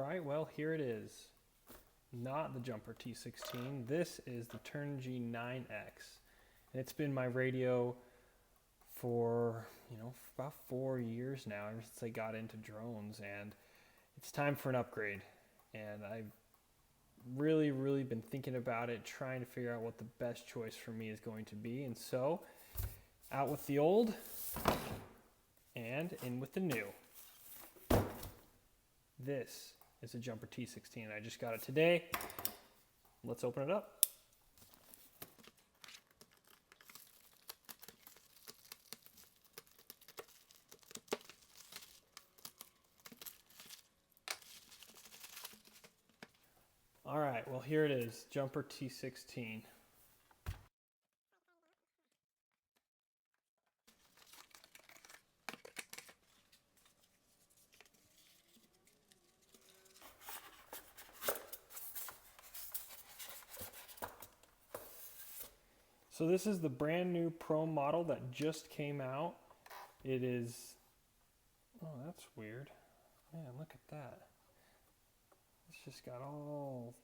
Alright, well here it is. Not the Jumper T16. This is the Turnigy 9X. And it's been my radio for, about 4 years now, ever since I got into drones, and it's time for an upgrade. And I've really been thinking about it, trying to figure out what the best choice for me is going to be. And so, out with the old and in with the new. This is a Jumper T16. I just got it today. Let's open it up. All right, well here it is, Jumper T16. So this is the brand new Pro model that just came out. It is, oh that's weird. Man, look at that. It's just got all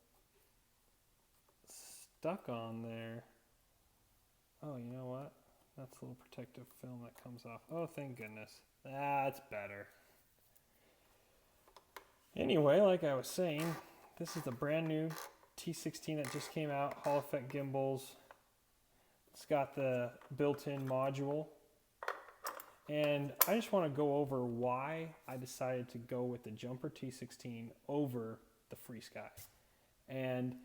stuck on there. Oh, you know what? That's a little protective film that comes off. Oh, thank goodness. That's better. Anyway, like I was saying, this is the brand new T16 that just came out. Hall effect gimbals. It's got the built-in module. And I just want to go over why I decided to go with the Jumper T16 over the FrSky. And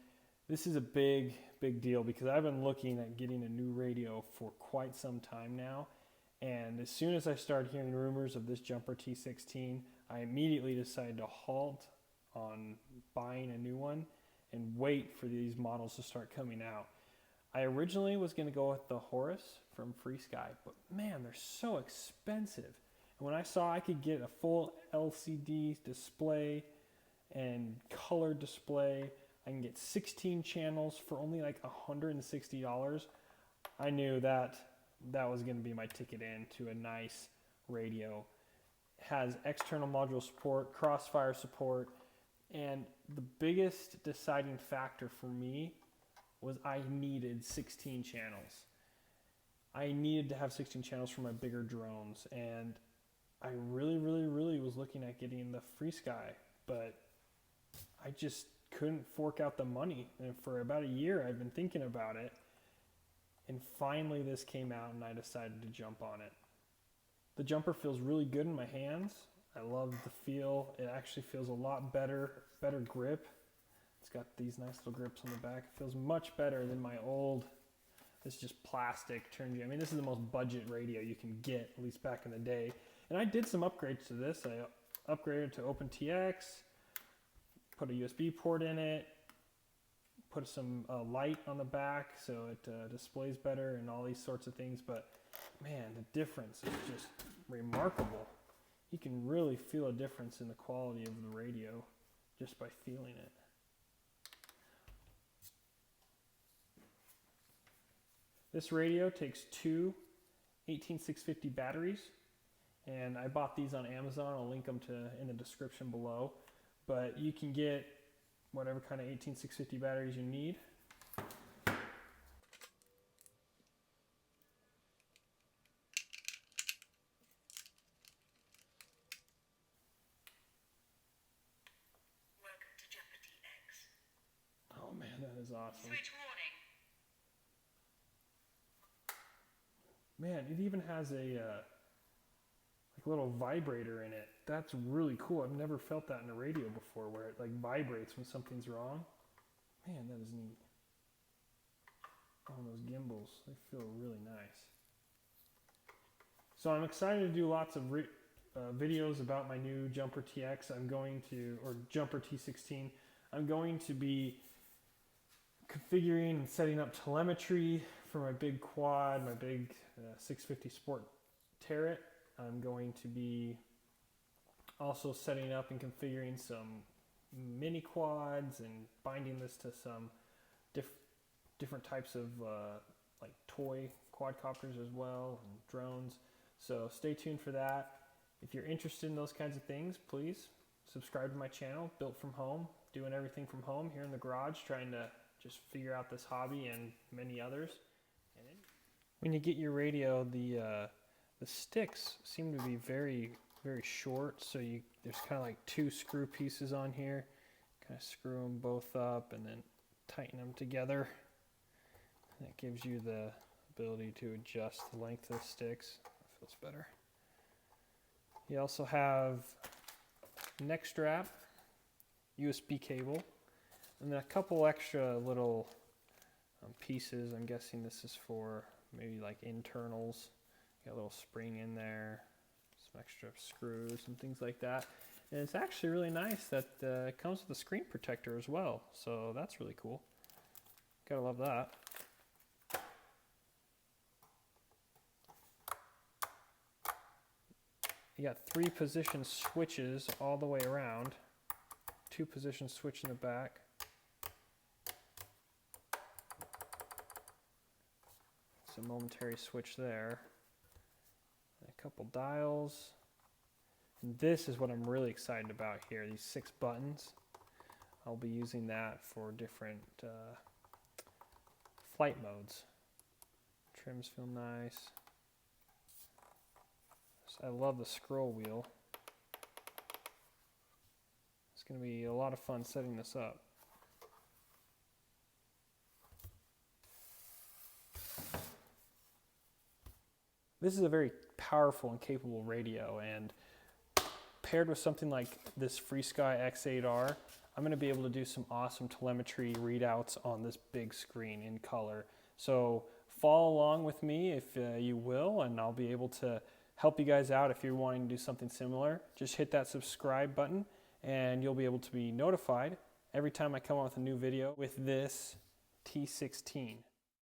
this is a big deal because I've been looking at getting a new radio for quite some time now. And as soon as I started hearing rumors of this Jumper T16, I immediately decided to halt on buying a new one and wait for these models to start coming out. I originally was going to go with the Horus from FrSky, but man, they're so expensive. And when I saw I could get a full LCD display and color display, I can get 16 channels for only like $160, I knew that was going to be my ticket in to a nice radio. It has external module support, crossfire support, and the biggest deciding factor for me was I needed 16 channels. I needed to have 16 channels for my bigger drones, and I really was looking at getting the FrSky, but I just couldn't fork out the money. And for about a year I've been thinking about it, and finally this came out and I decided to jump on it. The Jumper feels really good in my hands. I love the feel. It actually feels a lot better grip. It's got these nice little grips on the back. It feels much better than my old, this is just plastic Turnigy. I mean, this is the most budget radio you can get, at least back in the day. And I did some upgrades to this. I upgraded to OpenTX, put a USB port in it, put some light on the back so it displays better and all these sorts of things. But man, the difference is just remarkable. You can really feel a difference in the quality of the radio just by feeling it. This radio takes two 18650 batteries, and I bought these on Amazon. I'll link them in the description below. But you can get whatever kind of 18650 batteries you need. Welcome to Jumper TX. Oh man, that is awesome. Switch warning. Man, it even has a like little vibrator in it. That's really cool. I've never felt that in a radio before, where it like vibrates when something's wrong. Man, that is neat. Oh, those gimbals, they feel really nice. So I'm excited to do lots of videos about my new Jumper TX. Or Jumper T16. I'm going to be configuring and setting up telemetry for my big quad, my big 650 Sport turret. I'm going to be also setting up and configuring some mini quads and binding this to some different types of like toy quadcopters as well, and drones. So stay tuned for that. If you're interested in those kinds of things, please subscribe to my channel, built from home, doing everything from home here in the garage, trying to just figure out this hobby and many others. When you get your radio, the sticks seem to be very short, so there's kind of like 2 screw pieces on here. Kind of screw them both up and then tighten them together. And that gives you the ability to adjust the length of the sticks. That feels better. You also have neck strap, USB cable, and then a couple extra little pieces. I'm guessing this is for maybe like internals. Got a little spring in there, some extra screws and things like that. And it's actually really nice that it comes with a screen protector as well. So that's really cool. Gotta love that. You got 3 position switches all the way around. 2 position switch in the back. It's a momentary switch there. A couple dials. And this is what I'm really excited about here, these 6 buttons. I'll be using that for different flight modes. Trims feel nice. I love the scroll wheel. It's going to be a lot of fun setting this up. This is a very powerful and capable radio, and paired with something like this FrSky X8R, I'm going to be able to do some awesome telemetry readouts on this big screen in color. So follow along with me if you will, and I'll be able to help you guys out if you're wanting to do something similar. Just hit that subscribe button and you'll be able to be notified every time I come out with a new video with this T16.